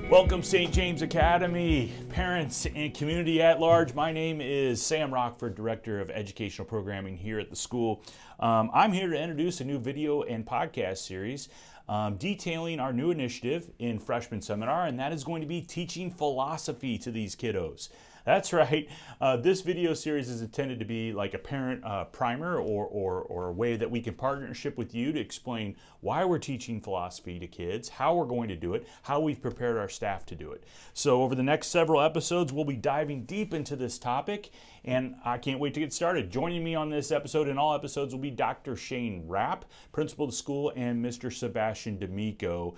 Welcome St. James Academy, parents and community at large. My name is Sam Rockford, Director of Educational Programming here at the school. I'm here to introduce a new video and podcast series detailing our new initiative in Freshman Seminar, and that is going to be teaching philosophy to these kiddos. That's right. This video series is intended to be like a parent primer or a way that we can partnership with you to explain why we're teaching philosophy to kids, how we're going to do it, how we've prepared our staff to do it. So over the next several episodes, we'll be diving deep into this topic, and I can't wait to get started. Joining me on this episode and all episodes will be Dr. Shane Rapp, principal of the school, and Mr. Sebastian D'Amico,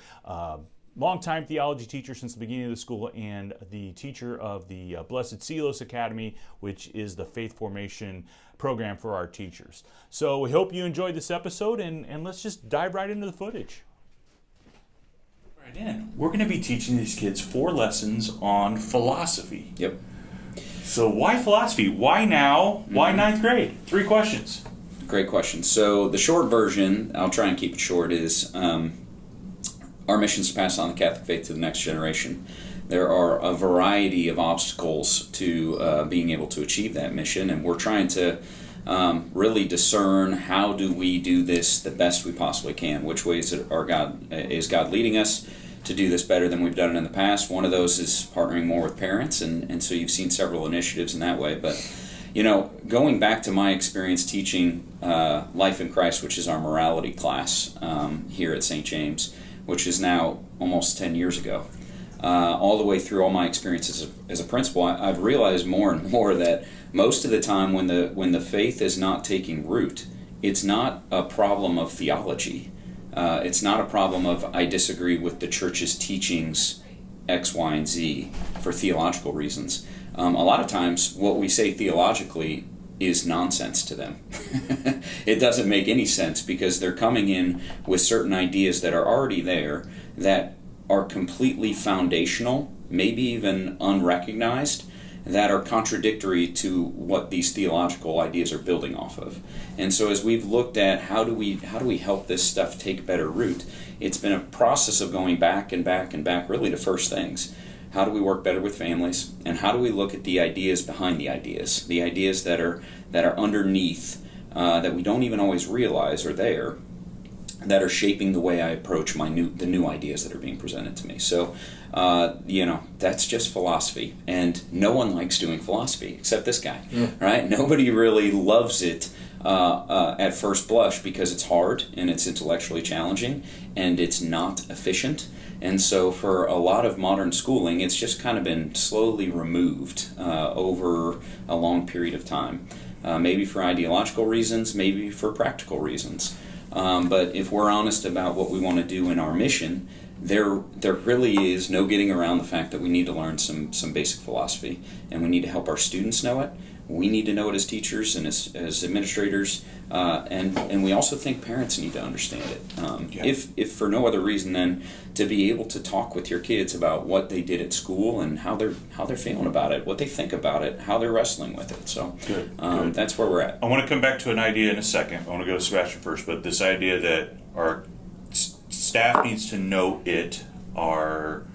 longtime theology teacher since the beginning of the school and the teacher of the Blessed Celos Academy, which is the faith formation program for our teachers. So we hope you enjoyed this episode, and let's just dive right into the footage. Right in. We're going to be teaching these kids 4 lessons on philosophy. Yep. So why philosophy? Why now? Why 9th grade? 3 questions. Great question. So the short version, I'll try and keep it short, is our mission is to pass on the Catholic faith to the next generation. There are a variety of obstacles to being able to achieve that mission, and we're trying to really discern how do we do this the best we possibly can. Which ways is God leading us to do this better than we've done it in the past? One of those is partnering more with parents, and so you've seen several initiatives in that way. But you know, going back to my experience teaching Life in Christ, which is our morality class here at St. James, which is now almost 10 years ago, all the way through all my experiences as a principal, I've realized more and more that most of the time when the faith is not taking root, it's not a problem of theology. It's not a problem of I disagree with the church's teachings X, Y, and Z for theological reasons. A lot of times what we say theologically is nonsense to them. It doesn't make any sense because they're coming in with certain ideas that are already there that are completely foundational, maybe even unrecognized, that are contradictory to what these theological ideas are building off of. And so as we've looked at how do we help this stuff take better root, it's been a process of going back and back and back really to first things. How do we work better with families, and how do we look at the ideas behind the ideas that are underneath, that we don't even always realize are there, that are shaping the way I approach the new ideas that are being presented to me. So, that's just philosophy, and no one likes doing philosophy except this guy, right? Nobody really loves it at first blush because it's hard and it's intellectually challenging and it's not efficient. And so for a lot of modern schooling, it's just kind of been slowly removed over a long period of time. Maybe for ideological reasons, maybe for practical reasons. But if we're honest about what we want to do in our mission, there really is no getting around the fact that we need to learn some basic philosophy, and we need to help our students know it. We need to know it as teachers and as administrators, and we also think parents need to understand it. If for no other reason than to be able to talk with your kids about what they did at school and how they're feeling about it, what they think about it, how they're wrestling with it. So good. That's where we're at. I want to come back to an idea in a second. I want to go to Sebastian first, but this idea that our staff needs to know it, our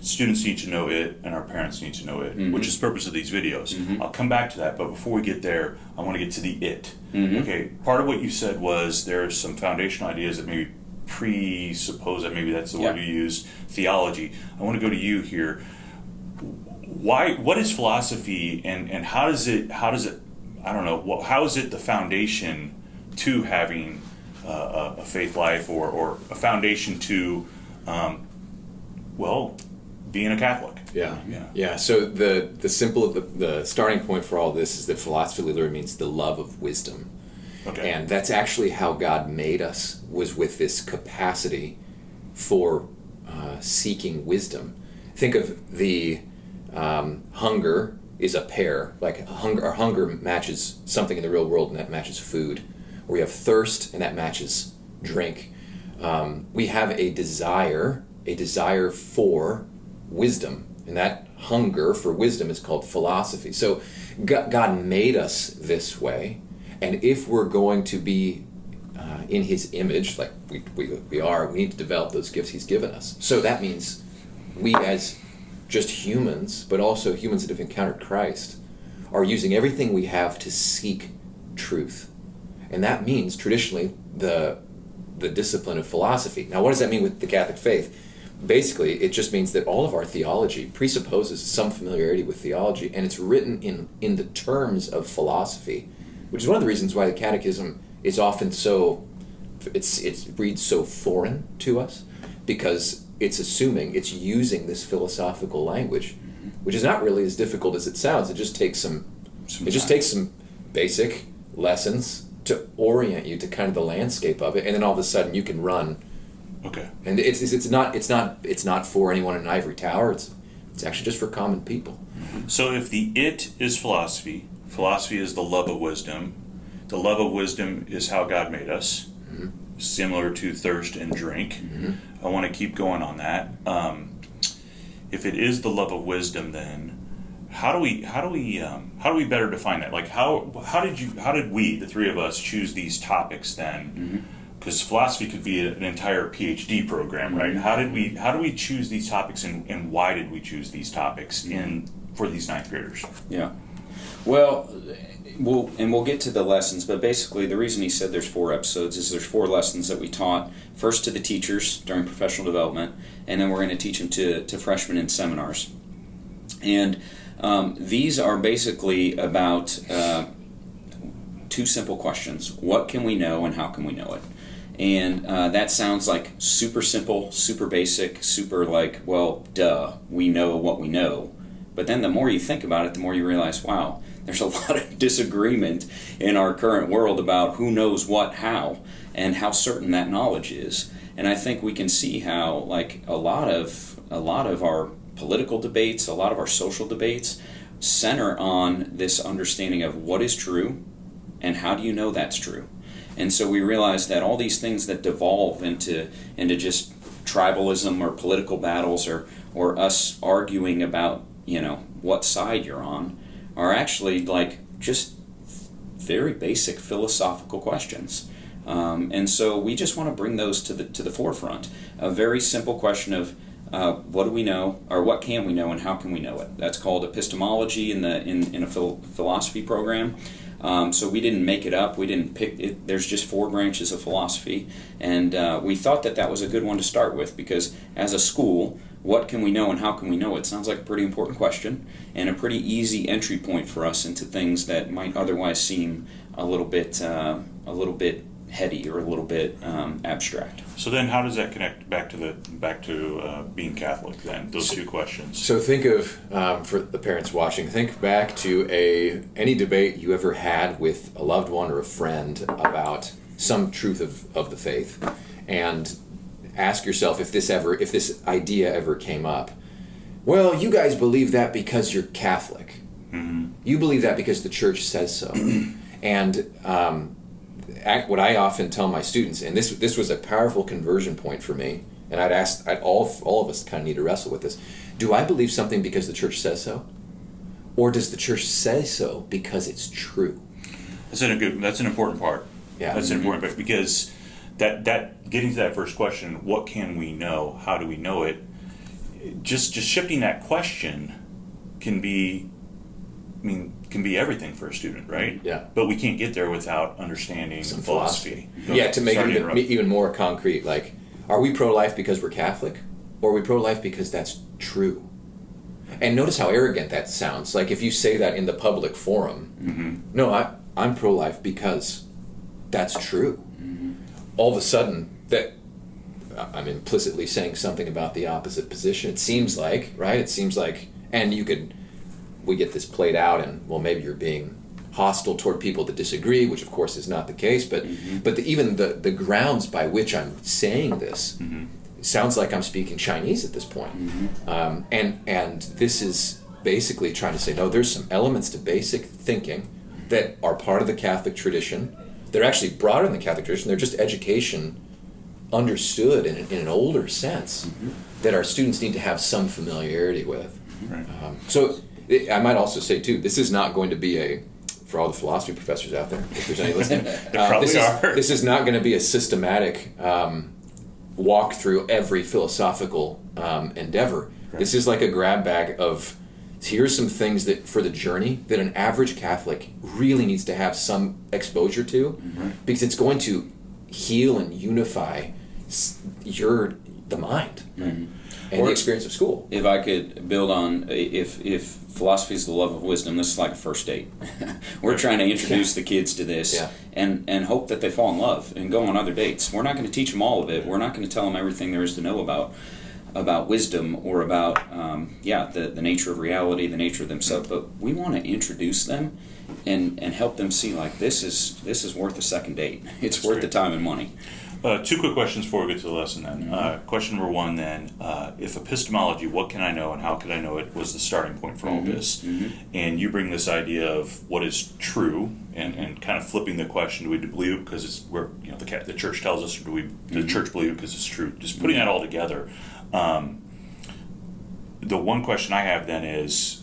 students need to know it, and our parents need to know it, which is the purpose of these videos. I'll come back to that, but before we get there, I want to get to the it. Okay, part of what you said was there are some foundational ideas that maybe presuppose that, maybe that's the word you used, theology. I want to go to you here. What is philosophy, and how does it, I don't know, how is it the foundation to having a faith life, or a foundation to, being a Catholic? Yeah. So the starting point for all this is that philosophy literally means the love of wisdom. Okay. And that's actually how God made us, was with this capacity for seeking wisdom. Think of the hunger is a pair. Like our hunger matches something in the real world, and that matches food. Or we have thirst, and that matches drink. We have a desire for wisdom, and that hunger for wisdom is called philosophy. So God made us this way, and if we're going to be in His image, like we are, we need to develop those gifts He's given us. So that means we as just humans, but also humans that have encountered Christ, are using everything we have to seek truth. And that means, traditionally, the discipline of philosophy. Now, what does that mean with the Catholic faith? Basically, it just means that all of our theology presupposes some familiarity with theology, and it's written in the terms of philosophy, which is one of the reasons why the Catechism is often so, it reads so foreign to us, because it's using this philosophical language, which is not really as difficult as it sounds. It just takes some basic lessons to orient you to kind of the landscape of it, and then all of a sudden you can run. Okay. And it's not for anyone in an ivory tower. It's actually just for common people. So if the it is philosophy, philosophy is the love of wisdom. The love of wisdom is how God made us, similar to thirst and drink. I want to keep going on that. If it is the love of wisdom, then how do we better define that? Like how did we, the three of us, choose these topics then? Because philosophy could be an entire PhD program, right? How do we choose these topics, and why did we choose these topics for these ninth graders? Yeah. Well, we'll get to the lessons, but basically the reason he said there's 4 episodes is there's 4 lessons that we taught, first to the teachers during professional development, and then we're going to teach them to freshmen in seminars. And these are basically about 2 simple questions. What can we know, and how can we know it? And that sounds like super simple, super basic, super like, well, duh, we know what we know. But then the more you think about it, the more you realize, wow, there's a lot of disagreement in our current world about who knows what, how, and how certain that knowledge is. And I think we can see how, like, a lot of our political debates, a lot of our social debates center on this understanding of what is true and how do you know that's true. And so we realize that all these things that devolve into just tribalism or political battles or us arguing about, what side you're on, are actually like just very basic philosophical questions. And so we just want to bring those to the forefront. A very simple question of what do we know, or what can we know, and how can we know it? That's called epistemology in a philosophy program. So we didn't make it up. We didn't pick it. There's just 4 branches of philosophy, and we thought that was a good one to start with, because as a school, what can we know and how can we know it? Sounds like a pretty important question, and a pretty easy entry point for us into things that might otherwise seem a little bit heady or a little bit abstract. So then, how does that connect back to being Catholic? Then those 2 questions. So think of, for the parents watching, think back to any debate you ever had with a loved one or a friend about some truth of the faith, and ask yourself if this idea ever came up. Well, you guys believe that because you're Catholic. You believe that because the church says so. And what I often tell my students, and this was a powerful conversion point for me, and all of us kind of need to wrestle with this. Do I believe something because the church says so? Or does the church say so because it's true? That's an important part. Yeah. That's an important part, because that getting to that first question, what can we know? How do we know it? Just shifting that question can be everything for a student, right? Yeah. But we can't get there without understanding some philosophy. Yeah, to make it even more concrete, like, are we pro-life because we're Catholic? Or are we pro-life because that's true? And notice how arrogant that sounds. Like, if you say that in the public forum, no, I'm pro-life because that's true. All of a sudden, that I'm implicitly saying something about the opposite position. It seems like, right? It seems like, and we get this played out, and, well, maybe you're being hostile toward people that disagree, which of course is not the case, but even the grounds by which I'm saying this sounds like I'm speaking Chinese at this point. And this is basically trying to say, no, there's some elements to basic thinking that are part of the Catholic tradition. They're actually broader than the Catholic tradition. They're just education understood in an older sense that our students need to have some familiarity with. Right. So I might also say, too, this is not going to be for all the philosophy professors out there, if there's any listening, this is not going to be a systematic walk through every philosophical endeavor. Okay. This is like a grab bag of, here's some things that for the journey that an average Catholic really needs to have some exposure to, because it's going to heal and unify the mind and the experience of school. If I could build on, if philosophy is the love of wisdom, this is like a first date. We're trying to introduce the kids to this and hope that they fall in love and go on other dates. We're not going to teach them all of it. We're not going to tell them everything there is to know about wisdom or about the nature of reality, the nature of themselves, but we want to introduce them and help them see, like, this is worth a second date. It's worth the time and money. Two quick questions before we get to the lesson then. Question number one then, if epistemology, what can I know and how can I know it, was the starting point for all this, and you bring this idea of what is true and kind of flipping the question, do we believe it because it's where the church tells us, or do we the church believe it because it's true? Just putting that all together. The one question I have then is,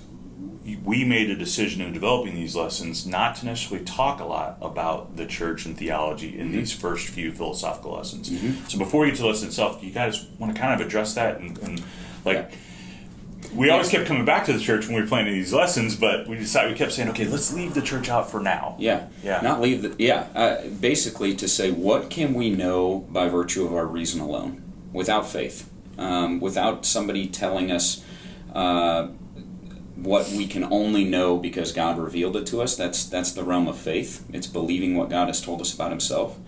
we made a decision in developing these lessons not to necessarily talk a lot about the church and theology in these first few philosophical lessons. So before we get to the lesson itself, do you guys want to kind of address that? We always kept coming back to the church when we were planning these lessons, but we kept saying, okay, let's leave the church out for now. Not leave basically to say, what can we know by virtue of our reason alone, without faith, without somebody telling us what we can only know because God revealed it to us. That's the realm of faith. It's believing what God has told us about himself.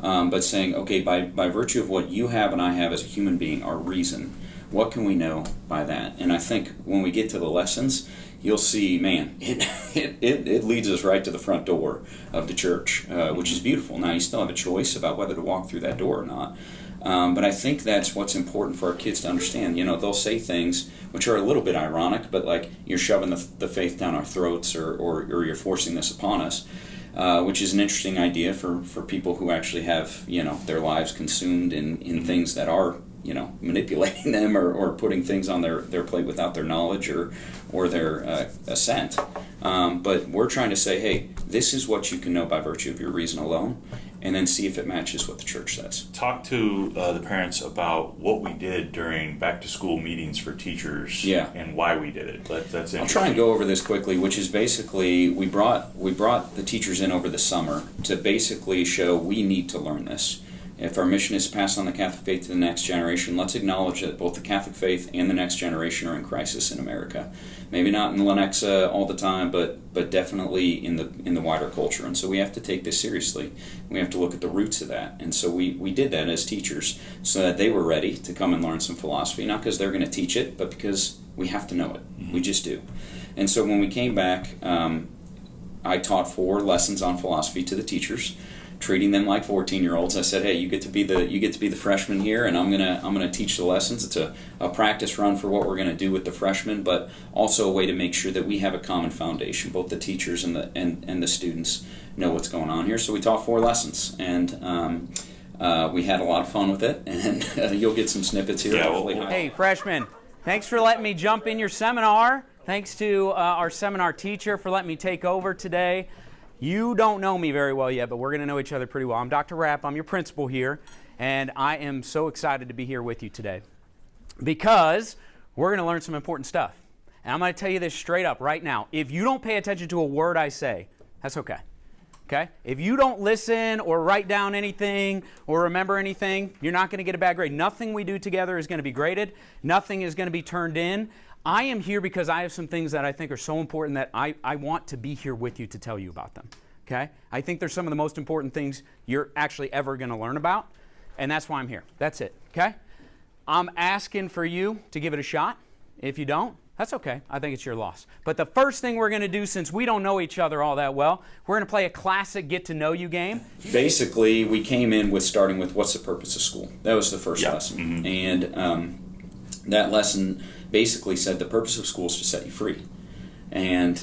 But saying, okay, by virtue of what you have and I have as a human being, our reason, what can we know by that? And I think when we get to the lessons, you'll see, man, it leads us right to the front door of the church, which is beautiful. Now, you still have a choice about whether to walk through that door or not. But I think that's what's important for our kids to understand. They'll say things which are a little bit ironic, but like, you're shoving the faith down our throats, or you're forcing this upon us, which is an interesting idea for people who actually have their lives consumed in things that are manipulating them or putting things on their plate without their knowledge or their assent. But we're trying to say, hey, this is what you can know by virtue of your reason alone, and then see if it matches what the church says. Talk to the parents about what we did during back-to-school meetings for teachers and why we did it. That's I'll try and go over this quickly, which is basically we brought the teachers in over the summer to basically show we need to learn this. If our mission is to pass on the Catholic faith to the next generation, let's acknowledge that both the Catholic faith and the next generation are in crisis in America. Maybe not in Lenexa all the time, but definitely in the wider culture. And so we have to take this seriously. We have to look at the roots of that. And so we did that as teachers so that they were ready to come and learn some philosophy, not because they're going to teach it, but because we have to know it. We just do. And so when we came back, I taught 4 lessons on philosophy to the teachers, treating them like 14-year-olds. I said, hey, you get to be the freshman here, and I'm gonna teach the lessons. It's a practice run for what we're gonna do with the freshmen, but also a way to make sure that we have a common foundation. Both the teachers and the students know what's going on here. So we taught 4 lessons, and we had a lot of fun with it. And you'll get some snippets here. Hey, freshmen, thanks for letting me jump in your seminar. Thanks to our seminar teacher for letting me take over today. You don't know me very well yet, but we're going to know each other pretty well. I'm Dr. Rapp. I'm your principal here, and I am so excited to be here with you today because we're going to learn some important stuff. And I'm going to tell you this straight up right now. If you don't pay attention to a word I say, that's okay. Okay? If you don't listen or write down anything or remember anything, you're not going to get a bad grade. Nothing we do together is going to be graded. Nothing is going to be turned in. I am here because I have some things that I think are so important that I want to be here with you to tell you about them, okay? I think they're some of the most important things you're actually ever going to learn about, and that's why I'm here. That's it, okay? I'm asking for you to give it a shot. If you don't, that's okay. I think it's your loss. But the first thing we're going to do, since we don't know each other all that well, we're going to play a classic get-to-know-you game. Basically, we came in with starting with what's the purpose of school. That was the first lesson. And that lesson basically said the purpose of school is to set you free. And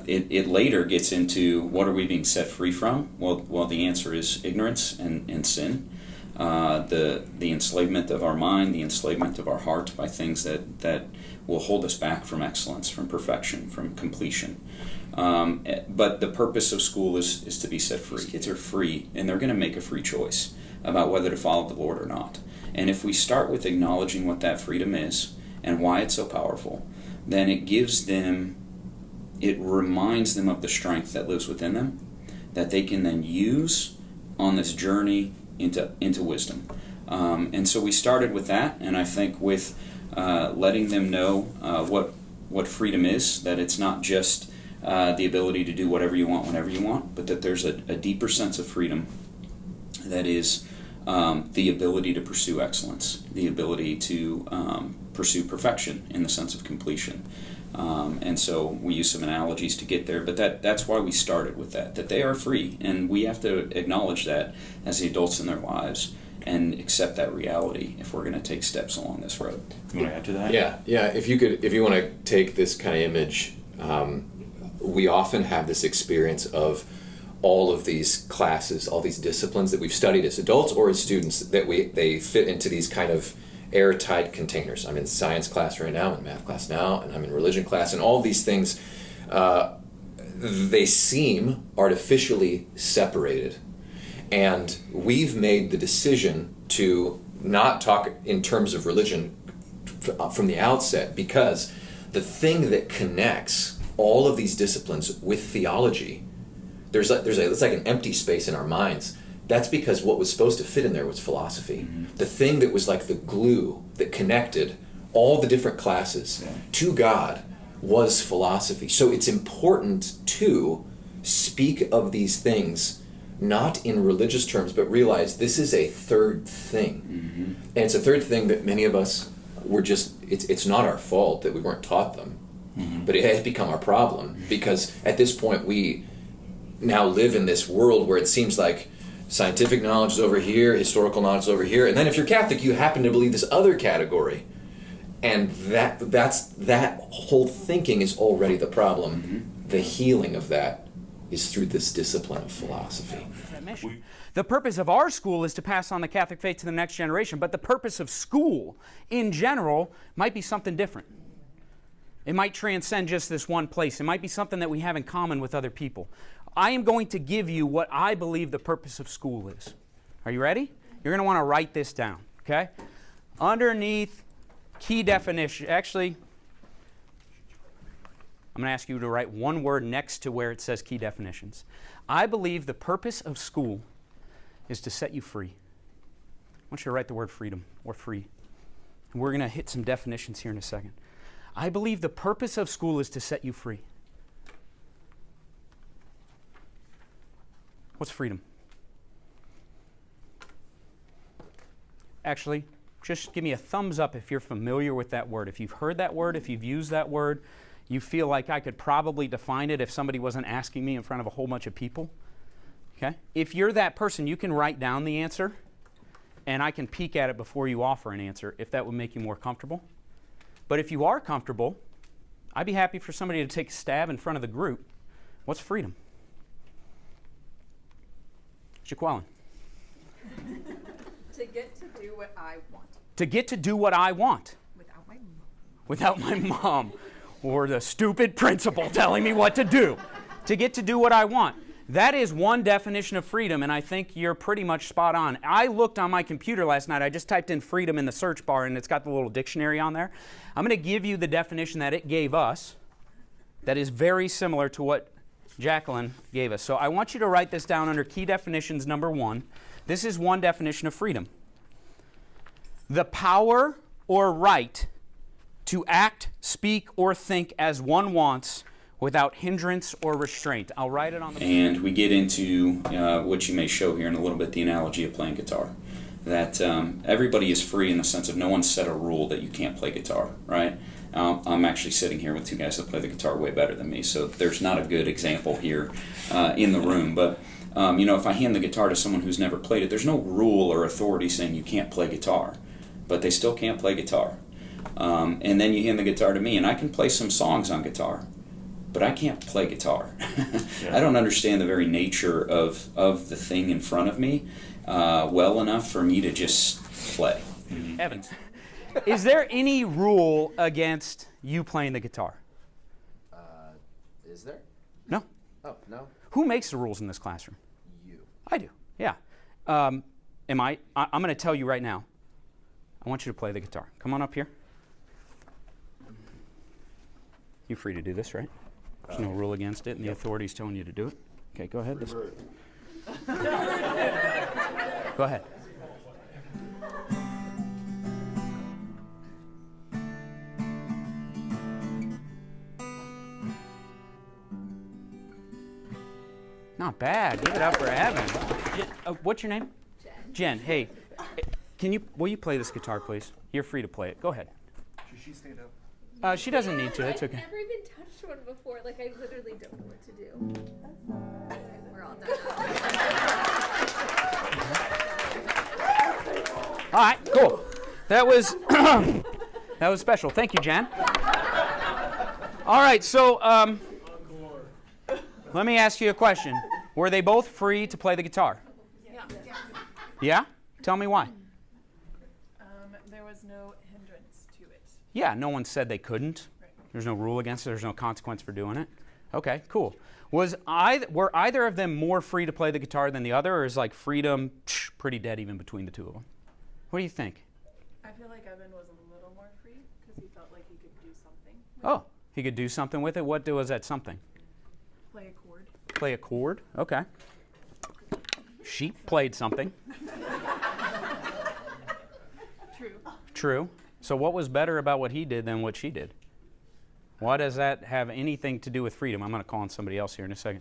it later gets into what are we being set free from? Well, the answer is ignorance and sin. The enslavement of our mind, the enslavement of our heart by things that will hold us back from excellence, from perfection, from completion. But the purpose of school is to be set free. Kids are free, and they're going to make a free choice about whether to follow the Lord or not. And if we start with acknowledging what that freedom is, and why it's so powerful, then it reminds them of the strength that lives within them, that they can then use on this journey into wisdom. And so we started with that, and I think with letting them know what freedom is, that it's not just the ability to do whatever you want whenever you want, but that there's a deeper sense of freedom that is the ability to pursue excellence, the ability to pursue perfection in the sense of completion. And so we use some analogies to get there, but that's why we started with that they are free, and we have to acknowledge that as the adults in their lives and accept that reality if we're going to take steps along this road. You want to add to that? Yeah. If you want to take this kind of image, we often have this experience of all of these classes, all these disciplines that we've studied as adults or as students, that they fit into these kind of airtight containers. I'm in science class right now, I'm in math class now, and I'm in religion class, and all these things, they seem artificially separated. And we've made the decision to not talk in terms of religion from the outset, because the thing that connects all of these disciplines with theology, it's like an empty space in our minds. That's because what was supposed to fit in there was philosophy. Mm-hmm. The thing that was like the glue that connected all the different classes to God was philosophy. So it's important to speak of these things not in religious terms, but realize this is a third thing. Mm-hmm. And it's a third thing that many of us were it's not our fault that we weren't taught them, but it has become our problem, because at this point we now live in this world where it seems like scientific knowledge is over here, historical knowledge is over here, and then if you're Catholic, you happen to believe this other category. And that whole thinking is already the problem. Mm-hmm. The healing of that is through this discipline of philosophy. The purpose of our school is to pass on the Catholic faith to the next generation, but the purpose of school in general might be something different. It might transcend just this one place. It might be something that we have in common with other people. I am going to give you what I believe the purpose of school is. Are you ready? You're going to want to write this down, okay? Underneath key definition, actually, I'm going to ask you to write one word next to where it says key definitions. I believe the purpose of school is to set you free. I want you to write the word freedom or free. And we're going to hit some definitions here in a second. I believe the purpose of school is to set you free. What's freedom? Actually, just give me a thumbs up if you're familiar with that word. If you've heard that word, if you've used that word, you feel like I could probably define it if somebody wasn't asking me in front of a whole bunch of people. Okay? If you're that person, you can write down the answer, and I can peek at it before you offer an answer, if that would make you more comfortable. But if you are comfortable, I'd be happy for somebody to take a stab in front of the group. What's freedom? Jaqueline. To get to do what I want. To get to do what I want. Without my mom. Without my mom. Or the stupid principal telling me what to do. To get to do what I want. That is one definition of freedom, and I think you're pretty much spot on. I looked on my computer last night. I just typed in freedom in the search bar, and it's got the little dictionary on there. I'm going to give you the definition that it gave us that is very similar to what Jacqueline gave us. So I want you to write this down under key definitions number 1. This is one definition of freedom. The power or right to act, speak, or think as one wants without hindrance or restraint. I'll write it on the board. And we get into what you may show here in a little bit, the analogy of playing guitar. That everybody is free in the sense of no one set a rule that you can't play guitar, right? I'm actually sitting here with two guys that play the guitar way better than me, so there's not a good example here in the room. But if I hand the guitar to someone who's never played it, there's no rule or authority saying you can't play guitar, but they still can't play guitar. And then you hand the guitar to me, and I can play some songs on guitar, but I can't play guitar. I don't understand the very nature of the thing in front of me well enough for me to just play. Evans, is there any rule against you playing the guitar? Is there? No. Oh, no. Who makes the rules in this classroom? You. I do, yeah. I'm going to tell you right now. I want you to play the guitar. Come on up here. You're free to do this, right? There's no rule against it, and the authority's telling you to do it. Okay, go ahead. Go ahead. Not bad. Give it up for Evan. What's your name? Jen. Hey, will you play this guitar, please? You're free to play it. Go ahead. Should she stand up? She doesn't need to. It's okay. I've never even touched one before. Like, I literally don't know what to do. We're all done. All right, cool. That was that was special. Thank you, Jan. All right, so let me ask you a question. Were they both free to play the guitar? Yeah. Yeah? Tell me why. There was no hindrance to it. Yeah, no one said they couldn't. There's no rule against it. There's no consequence for doing it. Okay, cool. Were either of them more free to play the guitar than the other, or is like freedom pretty dead even between the two of them? What do you think? I feel like Evan was a little more free because he felt like he could do something. Oh, he could do something with it? What was that something? Play a chord. Play a chord? Okay. She played something. True. True. So what was better about what he did than what she did? Why does that have anything to do with freedom? I'm going to call on somebody else here in a second.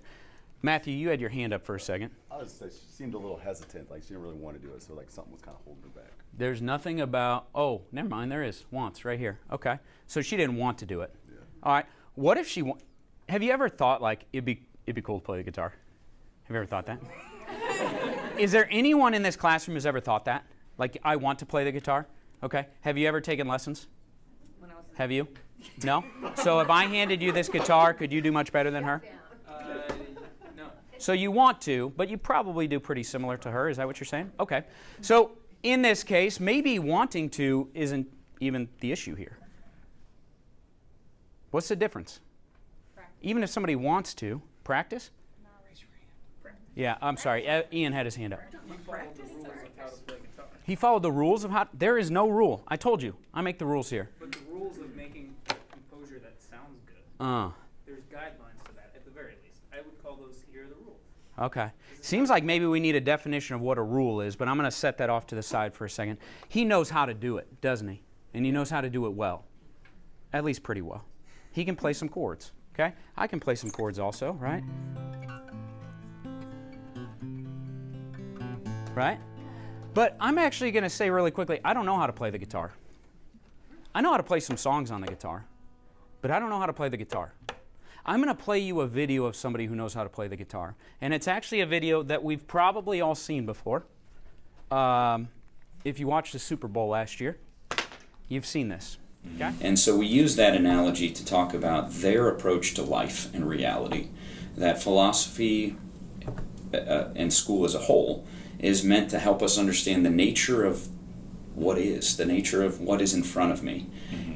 Matthew, you had your hand up for a second. I was say she seemed a little hesitant, like she didn't really want to do it, so like something was kind of holding her back. There's nothing about, oh, never mind, there is. Wants, right here. Okay. So she didn't want to do it. Yeah. All right. What if she, have you ever thought like, it'd be cool to play the guitar? Have you ever thought that? Is there anyone in this classroom who's ever thought that? Like, I want to play the guitar? Okay. Have you ever taken lessons? Have you? No? So if I handed you this guitar, could you do much better than her? No. So you want to, but you probably do pretty similar to her. Is that what you're saying? Okay. So in this case, maybe wanting to isn't even the issue here. What's the difference? Practice. Even if somebody wants to, practice? Yeah, I'm sorry. Ian had his hand up. He followed the rules of how. There is no rule. I told you. I make the rules here. But the rules of making composure that sounds good, there's guidelines to that, at the very least. I would call those here the rules. Okay. Seems like maybe we need a definition of what a rule is, but I'm going to set that off to the side for a second. He knows how to do it, doesn't he? And he knows how to do it well. At least pretty well. He can play some chords, okay? I can play some chords also, right? Right? But I'm actually going to say really quickly, I don't know how to play the guitar. I know how to play some songs on the guitar, but I don't know how to play the guitar. I'm going to play you a video of somebody who knows how to play the guitar. And it's actually a video that we've probably all seen before. If you watched the Super Bowl last year, you've seen this. Okay? And so we use that analogy to talk about their approach to life and reality. That philosophy and school as a whole is meant to help us understand the nature of what is, the nature of what is in front of me,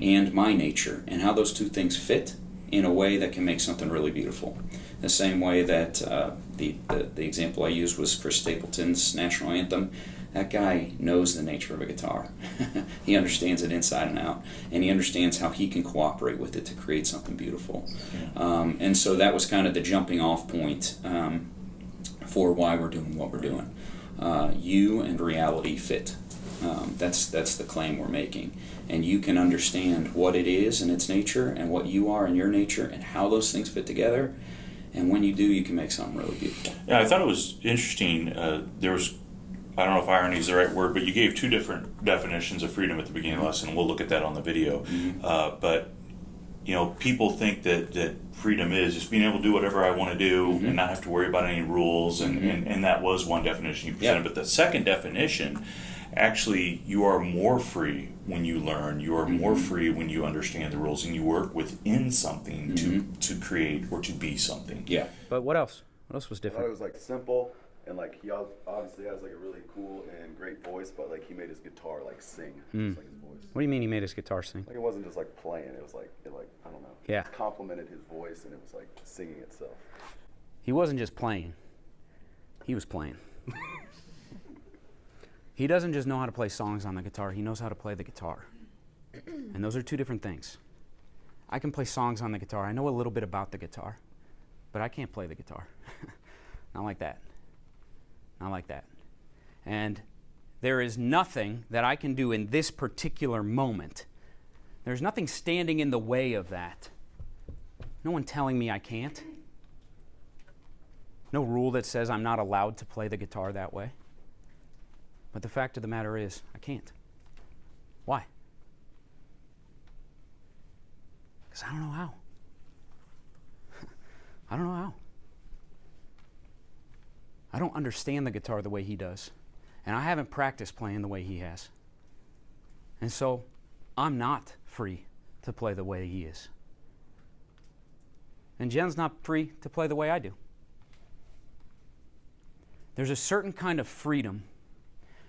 and my nature, and how those two things fit in a way that can make something really beautiful. The same way that the example I used was Chris Stapleton's national anthem. That guy knows the nature of a guitar. He understands it inside and out, and he understands how he can cooperate with it to create something beautiful. And so that was kind of the jumping off point for why we're doing what we're doing. You and reality fit. That's the claim we're making. And you can understand what it is and its nature, and what you are and your nature, and how those things fit together. And when you do, you can make something really beautiful. Yeah, I thought it was interesting. There was, I don't know if irony is the right word, but you gave two different definitions of freedom at the beginning of the lesson. We'll look at that on the video. But you know, people think that freedom is just being able to do whatever I want to do and not have to worry about any rules, and that was one definition you presented. But the second definition, actually, you are more free when you learn. You are more free when you understand the rules and you work within something to create or to be something. Yeah. But what else? What else was I thought it different? was like simple, and like he obviously has like a really cool and great voice, but like he made his guitar like sing, just like his voice. What do you mean he made his guitar sing? Like it wasn't just like playing; it was like I don't know. Yeah. It complemented his voice, and it was like singing itself. He wasn't just playing. He was playing. He doesn't just know how to play songs on the guitar. He knows how to play the guitar. And those are two different things. I can play songs on the guitar. I know a little bit about the guitar, but I can't play the guitar. Not like that. Not like that. And there is nothing that I can do in this particular moment. There's nothing standing in the way of that. No one telling me I can't. No rule that says I'm not allowed to play the guitar that way. But the fact of the matter is, I can't. Why? Because I don't know how. I don't know how. I don't understand the guitar the way he does. And I haven't practiced playing the way he has. And so, I'm not free to play the way he is. And Jen's not free to play the way I do. There's a certain kind of freedom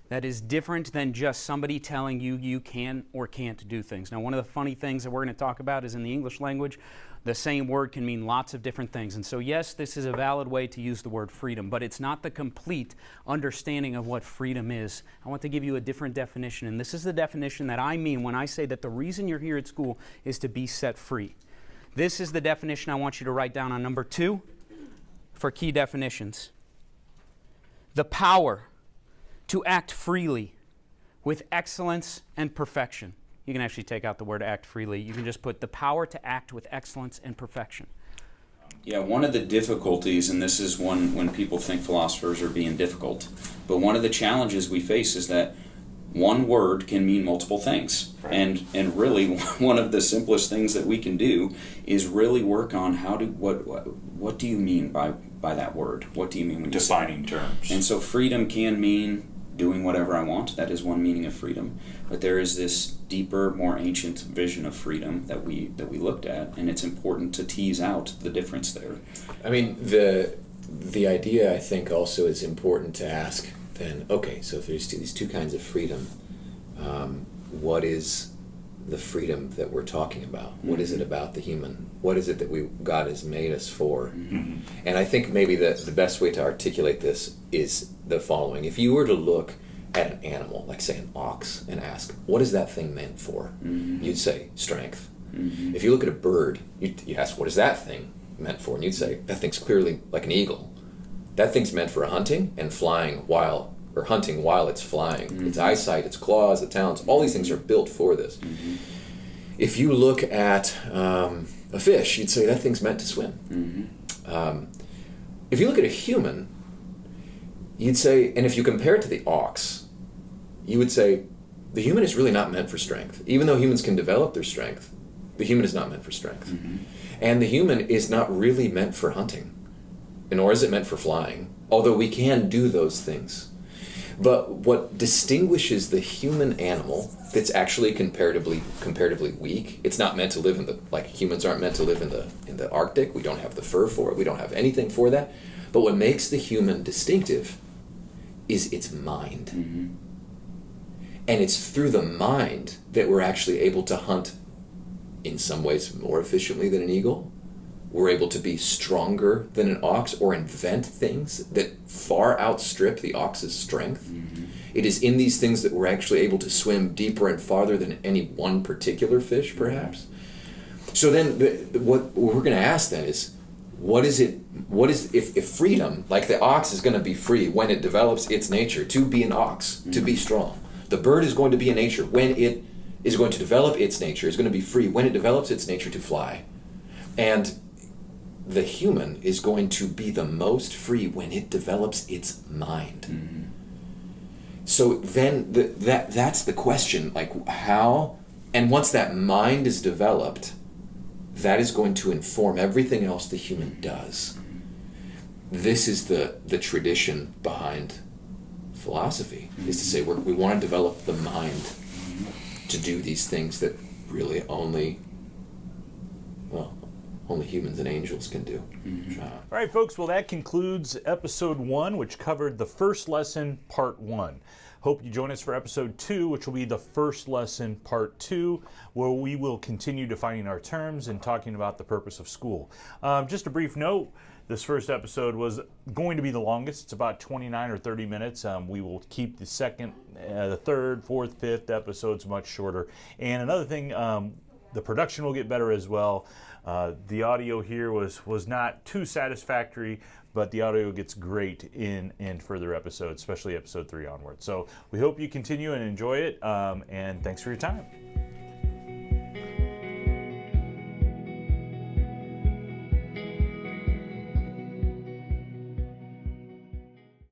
that is different than just somebody telling you you can or can't do things. Now, one of the funny things that we're going to talk about is in the English language, the same word can mean lots of different things. And so, yes, this is a valid way to use the word freedom, but it's not the complete understanding of what freedom is. I want to give you a different definition, and this is the definition that I mean when I say that the reason you're here at school is to be set free. This is the definition I want you to write down on number 2 for key definitions. The power to act freely with excellence and perfection. You can actually take out the word act freely. You can just put the power to act with excellence and perfection. Yeah, one of the difficulties, and this is one when people think philosophers are being difficult, but one of the challenges we face is that one word can mean multiple things. And really, one of the simplest things that we can do is really work on what do you mean by that word? What do you mean when you say Defining terms. And so freedom can mean doing whatever I want. That is one meaning of freedom. But there is this deeper, more ancient vision of freedom that we looked at, and it's important to tease out the difference there. I mean, the idea, I think, also is important to ask then, okay, so if there's these two kinds of freedom, what is the freedom that we're talking about? Mm-hmm. What is it about the human? What is it that God has made us for? Mm-hmm. And I think maybe the best way to articulate this is the following. If you were to look at an animal, like say an ox, and ask, what is that thing meant for? Mm-hmm. You'd say, strength. Mm-hmm. If you look at a bird, you ask, what is that thing meant for? And you'd say, that thing's clearly like an eagle. That thing's meant for hunting and hunting while it's flying. Mm-hmm. Its eyesight, its claws, the talons, all these things are built for this. Mm-hmm. If you look at a fish, you'd say that thing's meant to swim. Mm-hmm. If you look at a human, you'd say, and if you compare it to the ox, you would say the human is really not meant for strength. Even though humans can develop their strength, the human is not meant for strength. Mm-hmm. And the human is not really meant for hunting, nor is it meant for flying, although we can do those things. But what distinguishes the human animal that's actually comparatively weak, it's not meant to live humans aren't meant to live in the Arctic. We don't have the fur for it. We don't have anything for that. But what makes the human distinctive is its mind. Mm-hmm. And it's through the mind that we're actually able to hunt in some ways more efficiently than an eagle. We're able to be stronger than an ox or invent things that far outstrip the ox's strength. Mm-hmm. It is in these things that we're actually able to swim deeper and farther than any one particular fish, perhaps. So then what we're going to ask then is, if freedom, like the ox is going to be free when it develops its nature to be an ox, mm-hmm. to be strong. The bird is going to be in nature when it is going to develop its nature, is going to be free when it develops its nature to fly. And the human is going to be the most free when it develops its mind. Mm-hmm. So then that's the question, like how, and once that mind is developed, that is going to inform everything else the human does. This is the tradition behind philosophy, is to say we want to develop the mind to do these things that really only humans and angels can do. Mm-hmm. All right, folks, well, that concludes episode 1, which covered the first lesson, part 1. Hope you join us for episode 2, which will be the first lesson, part 2, where we will continue defining our terms and talking about the purpose of school. Just a brief note, this first episode was going to be the longest. It's about 29 or 30 minutes. We will keep the second, the third, fourth, fifth episodes much shorter. And another thing, the production will get better as well. The audio here was not too satisfactory, but the audio gets great in further episodes, especially episode 3 onward. So we hope you continue and enjoy it, and thanks for your time.